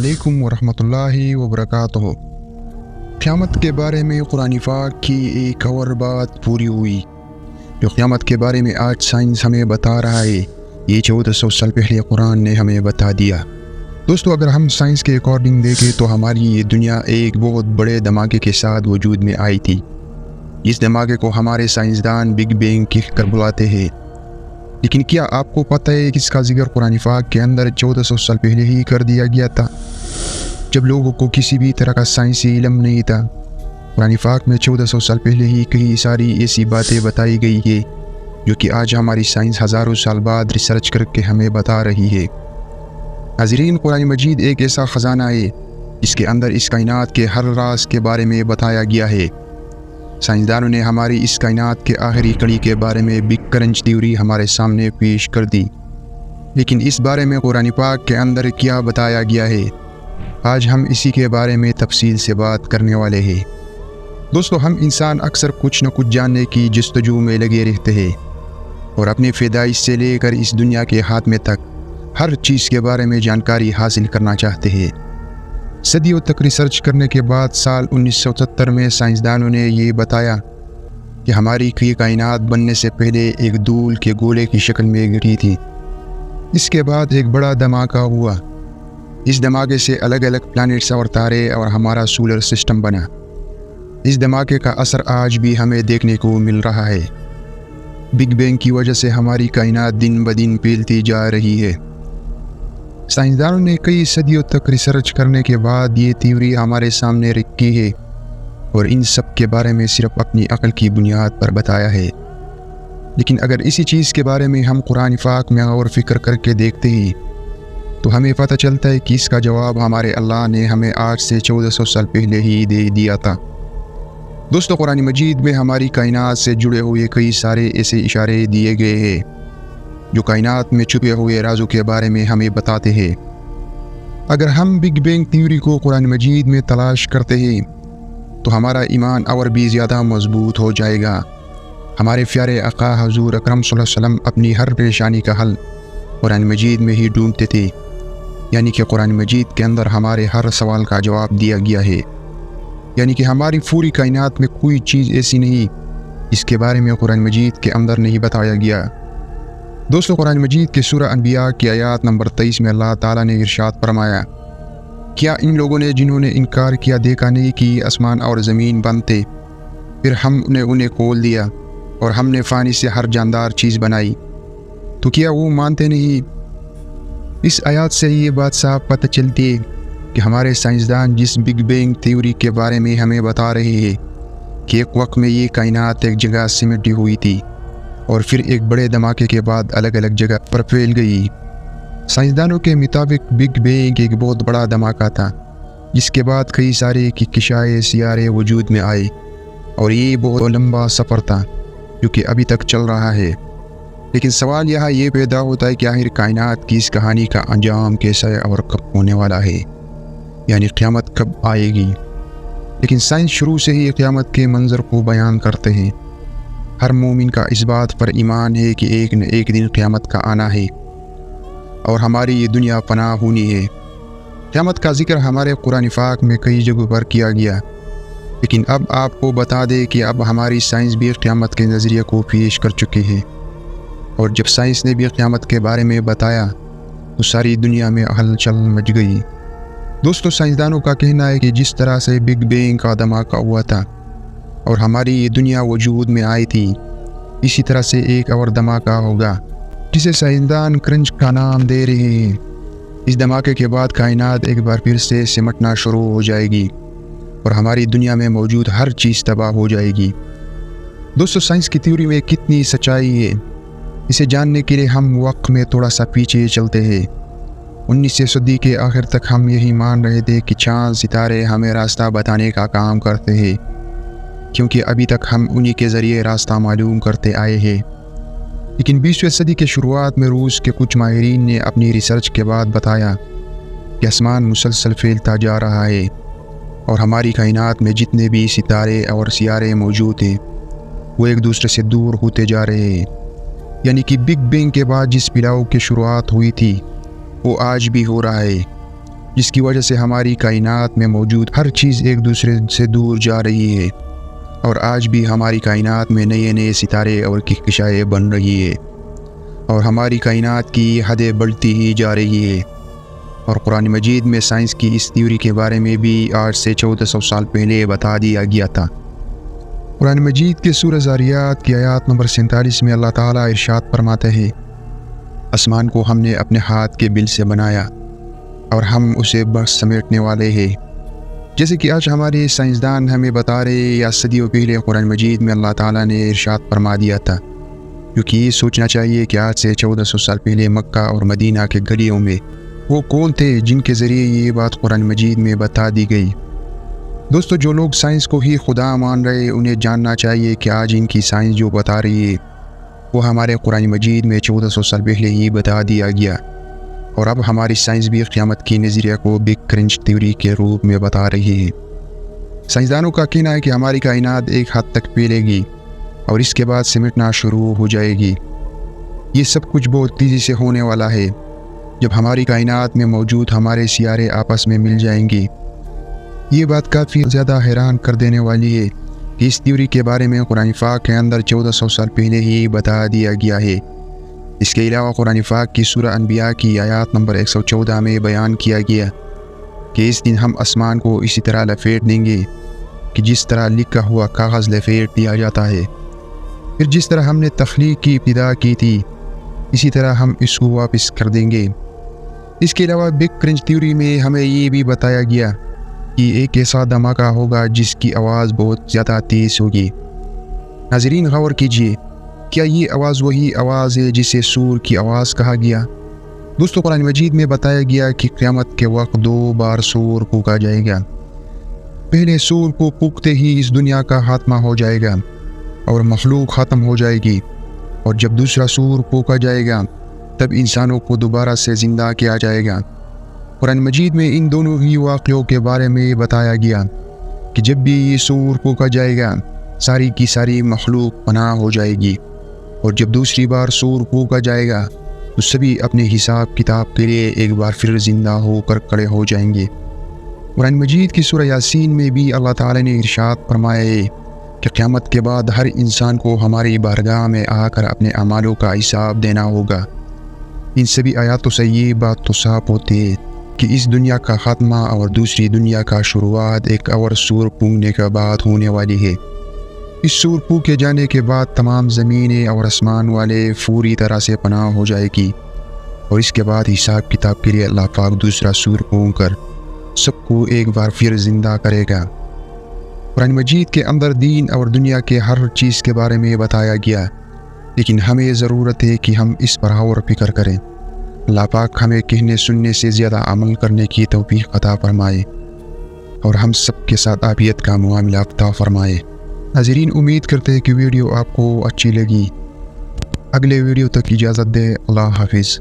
अस्सलामुअलैकुम वरहमतुल्लाहि वबरकातुहू। क़यामत के बारे में कुरान पाक की एक और बात पूरी हुई। जो क़यामत के बारे में आज साइंस हमें बता रहा है, ये 1400 साल पहले कुरान ने हमें बता दिया। दोस्तों, अगर हम साइंस के अकॉर्डिंग देखें तो हमारी ये दुनिया एक बहुत बड़े धमाके के साथ वजूद में आई थी। इस धमाके को हमारे साइंसदान बिग बैंग कह कर बुलाते हैं। लेकिन क्या आपको पता है कि इसका जिक्र कुरान पाक के अंदर 1400 साल पहले ही कर दिया गया था, जब लोगों को किसी भी तरह का साइंसी इल्म नहीं था। कुरान पाक में 1400 साल पहले ही कई सारी ऐसी बातें बताई गई है जो कि आज हमारी साइंस हज़ारों साल बाद रिसर्च करके हमें बता रही है। नाज़रीन, कुरान मजीद एक ऐसा ख़जाना है जिसके अंदर इस कायनात के हर राज के बारे में बताया गया है। साइंसदानों ने हमारी इस कायनात के आखिरी कड़ी के बारे में बिग क्रंच थ्योरी हमारे सामने पेश कर दी। लेकिन इस बारे में कुरान पाक के अंदर क्या बताया गया है, आज हम इसी के बारे में तफसील से बात करने वाले हैं। दोस्तों, हम इंसान अक्सर कुछ न कुछ जानने की जस्तजू में लगे रहते हैं और अपनी पैदाइश से लेकर इस दुनिया के खात्मे तक हर चीज़ के बारे में जानकारी हासिल करना चाहते हैं। सदियों तक रिसर्च करने के बाद साल 1970 में साइंसदानों ने ये बताया कि हमारी कायनात बनने से पहले एक धूल के गोले की शक्ल में गिरी थी। इसके बाद एक बड़ा धमाका हुआ। इस धमाके से अलग अलग प्लैनेट्स और तारे और हमारा सोलर सिस्टम बना। इस धमाके का असर आज भी हमें देखने को मिल रहा है। बिग बैंग की वजह से हमारी कायनात दिन ब दिन फैलती जा रही है। साइंसदानों ने कई सदियों तक रिसर्च करने के बाद ये थ्योरी हमारे सामने रखी है और इन सब के बारे में सिर्फ अपनी अक्ल की बुनियाद पर बताया है। लेकिन अगर इसी चीज़ के बारे में हम कुरान पाक में और फिक्र करके देखते हैं तो हमें पता चलता है कि इसका जवाब हमारे अल्लाह ने हमें आज से 1400 साल पहले ही दे दिया था। दोस्तों, कुरान मजीद में हमारी कायनात से जुड़े हुए कई सारे ऐसे इशारे दिए गए हैं जो कायनात में छुपे हुए राजों के बारे में हमें बताते हैं। अगर हम बिग बैंग थ्योरी को कुरान मजीद में तलाश करते हैं तो हमारा ईमान और भी ज़्यादा मजबूत हो जाएगा। हमारे प्यारे आका हजूर अकरम सल्लल्लाहु अलैहि वसल्लम अपनी हर परेशानी का हल कुरान मजीद में ही ढूंढते थे, यानी कि कुरान मजीद के अंदर हमारे हर सवाल का जवाब दिया गया है। यानी कि हमारी पूरी कायनात में कोई चीज़ ऐसी नहीं जिसके बारे में कुरान मजीद के अंदर नहीं बताया गया। दोस्तों, कुरान मजीद के सूरह अनबिया की आयत नंबर 23 में अल्लाह ताला ने इरशाद फरमाया, क्या इन लोगों ने जिन्होंने इनकार किया देखा नहीं कि आसमान और ज़मीन बंद थे, फिर हमने उन्हें खोल दिया और हमने फ़ानी से हर जानदार चीज़ बनाई, तो क्या वो मानते नहीं। इस आयत से ये बात साफ पता चलती है कि हमारे साइंसदान जिस बिग बैंग थ्योरी के बारे में हमें बता रहे हैं कि एक वक्त में ये कायनात एक जगह सिमटी हुई थी और फिर एक बड़े धमाके के बाद अलग अलग जगह पर फैल गई। साइंसदानों के मुताबिक बिग बैंग एक बहुत बड़ा धमाका था जिसके बाद कई सारे किशाए सियारे वजूद में आए और ये बहुत लंबा सफ़र था जो कि अभी तक चल रहा है। लेकिन सवाल यहाँ ये पैदा होता है कि आखिर कायनात की इस कहानी का अंजाम कैसा है और कब होने वाला है, यानी क़यामत कब आएगी। लेकिन साइंस शुरू से ही क़यामत के मंजर को बयान करते हैं। हर मोमिन का इस बात पर ईमान है कि एक न एक दिन क़यामत का आना है और हमारी ये दुनिया पनाह होनी है। क़यामत का जिक्र हमारे कुरान पाक में कई जगहों पर किया गया। लेकिन अब आपको बता दें कि अब हमारी साइंस भी क़यामत के नज़रिए को पेश कर चुकी है और जब साइंस ने भी क़यामत के बारे में बताया तो सारी दुनिया में हलचल मच गई। दोस्तों, साइंसदानों का कहना है कि जिस तरह से बिग बैंग का धमाका हुआ था और हमारी ये दुनिया वजूद में आई थी, इसी तरह से एक और धमाका होगा जिसे साइंसदान क्रंच का नाम दे रहे हैं। इस धमाके के बाद कायनात एक बार फिर से सिमटना शुरू हो जाएगी और हमारी दुनिया में मौजूद हर चीज़ तबाह हो जाएगी। दोस्तों, साइंस की थ्योरी में कितनी सच्चाई है, इसे जानने के लिए हम वक्त में थोड़ा सा पीछे चलते हैं। 19वीं सदी के आखिर तक हम यही मान रहे थे कि चाँद सितारे हमें रास्ता बताने का काम करते हैं, क्योंकि अभी तक हम उन्हीं के ज़रिए रास्ता मालूम करते आए हैं। लेकिन 20वीं सदी के शुरुआत में रूस के कुछ माहिरीन ने अपनी रिसर्च के बाद बताया कि आसमान मुसलसल फैलता जा रहा है और हमारी कायनात में जितने भी सितारे और सियारे मौजूद हैं वो एक दूसरे से दूर होते जा रहे हैं। यानी कि बिग बैंग के बाद जिस फैलाव की शुरुआत हुई थी वो आज भी हो रहा है। جس کی وجہ سے ہماری کائنات میں موجود ہر چیز ایک دوسرے سے دور جا رہی ہے، اور آج بھی ہماری کائنات میں نئے نئے ستارے اور کہکشائیں بن رہی ہے، اور ہماری کائنات کی حدیں بڑھتی ہی جا رہی ہے۔ اور قرآن مجید میں سائنس کی اس تھیوری کے بارے میں بھی آج سے 1400 سال پہلے بتا دیا گیا تھا۔ قرآن مجید کے سورہ ذاریات کی آیات نمبر 47 میں اللہ تعالیٰ ارشاد فرماتے ہیں، آسمان کو ہم نے اپنے ہاتھ کے بل سے بنایا اور ہم اسے بس سمیٹنے والے ہیں۔ جیسے کہ آج ہمارے سائنسدان ہمیں بتا رہے، یا صدیوں پہلے قرآن مجید میں اللہ تعالیٰ نے ارشاد فرما دیا تھا، کیونکہ یہ سوچنا چاہیے کہ آج سے 1400 سال پہلے مکہ اور مدینہ کے گلیوں میں وہ کون تھے جن کے ذریعے یہ بات قرآن مجید میں بتا دی گئی۔ دوستو، جو لوگ سائنس کو ہی خدا مان رہے، انہیں جاننا چاہیے کہ آج ان کی سائنس جو بتا رہی ہے وہ ہمارے قرآن مجید میں 1400 سال پہلے ہی بتا دیا گیا، اور اب ہماری سائنس بھی قیامت کی نظریہ کو بگ کرنچ تھیوری کے روپ میں بتا رہی ہے۔ سائنسدانوں کا کہنا ہے کہ ہماری کائنات ایک حد تک پھیلے گی اور اس کے بعد سمٹنا شروع ہو جائے گی۔ یہ سب کچھ بہت تیزی سے ہونے والا ہے، جب ہماری کائنات میں موجود ہمارے سیارے آپس میں مل جائیں گے۔ یہ بات کافی زیادہ حیران کر دینے والی ہے کہ اس تھیوری کے بارے میں قرآن پاک کے اندر 1400 سال پہلے ہی بتا دیا گیا ہے۔ اس کے علاوہ قرآن پاک کی سورہ انبیاء کی آیات نمبر 114 میں بیان کیا گیا کہ اس دن ہم آسمان کو اسی طرح لپیٹ دیں گے کہ جس طرح لکھا ہوا کاغذ لپیٹ دیا جاتا ہے، پھر جس طرح ہم نے تخلیق کی ابتدا کی تھی اسی طرح ہم اس کو واپس کر دیں گے۔ اس کے علاوہ بگ کرنچ تھیوری میں ہمیں یہ بھی بتایا گیا کہ ایک ایسا دھماکہ ہوگا جس کی آواز بہت زیادہ تیز ہوگی۔ ناظرین، غور کیجیے، کیا یہ آواز وہی آواز ہے جسے سور کی آواز کہا گیا؟ دوستو، قرآن مجید میں بتایا گیا کہ قیامت کے وقت 2 بار سور پھونکا جائے گا۔ پہلے سور کو پھونکتے ہی اس دنیا کا خاتمہ ہو جائے گا اور مخلوق ختم ہو جائے گی، اور جب دوسرا سور پھونکا جائے گا تب انسانوں کو دوبارہ سے زندہ کیا جائے گا۔ قرآن مجید میں ان دونوں ہی واقعوں کے بارے میں بتایا گیا کہ جب بھی یہ سور پھونکا جائے گا ساری کی ساری مخلوق پناہ ہو جائے گی، اور جب دوسری بار سور پھونکا جائے گا تو سبھی اپنے حساب کتاب کے لیے ایک بار پھر زندہ ہو کر کھڑے ہو جائیں گے۔ قرآن مجید کی سورہ یاسین میں بھی اللہ تعالی نے ارشاد فرمایا ہے کہ قیامت کے بعد ہر انسان کو ہماری بارگاہ میں آ کر اپنے اعمالوں کا حساب دینا ہوگا۔ ان سبھی آیاتوں سے یہ بات تو صاف ہوتی ہے کہ اس دنیا کا خاتمہ اور دوسری دنیا کا شروعات ایک اور سور پھونکنے کے بعد ہونے والی ہے۔ اس سور پھونکے جانے کے بعد تمام زمینیں اور آسمان والے پوری طرح سے پناہ ہو جائے گی، اور اس کے بعد حساب کتاب کے لیے اللہ پاک دوسرا سور پھونک کر سب کو ایک بار پھر زندہ کرے گا۔ قرآن مجید کے اندر دین اور دنیا کے ہر چیز کے بارے میں بتایا گیا، لیکن ہمیں ضرورت ہے کہ ہم اس پر غور و فکر کریں۔ اللہ پاک ہمیں کہنے سننے سے زیادہ عمل کرنے کی توفیق عطا فرمائے، اور ہم سب کے ساتھ عافیت کا معاملہ عطا فرمائے۔ ناظرین، امید کرتے ہیں کہ ویڈیو آپ کو اچھی لگی۔ اگلے ویڈیو تک اجازت دے، اللہ حافظ۔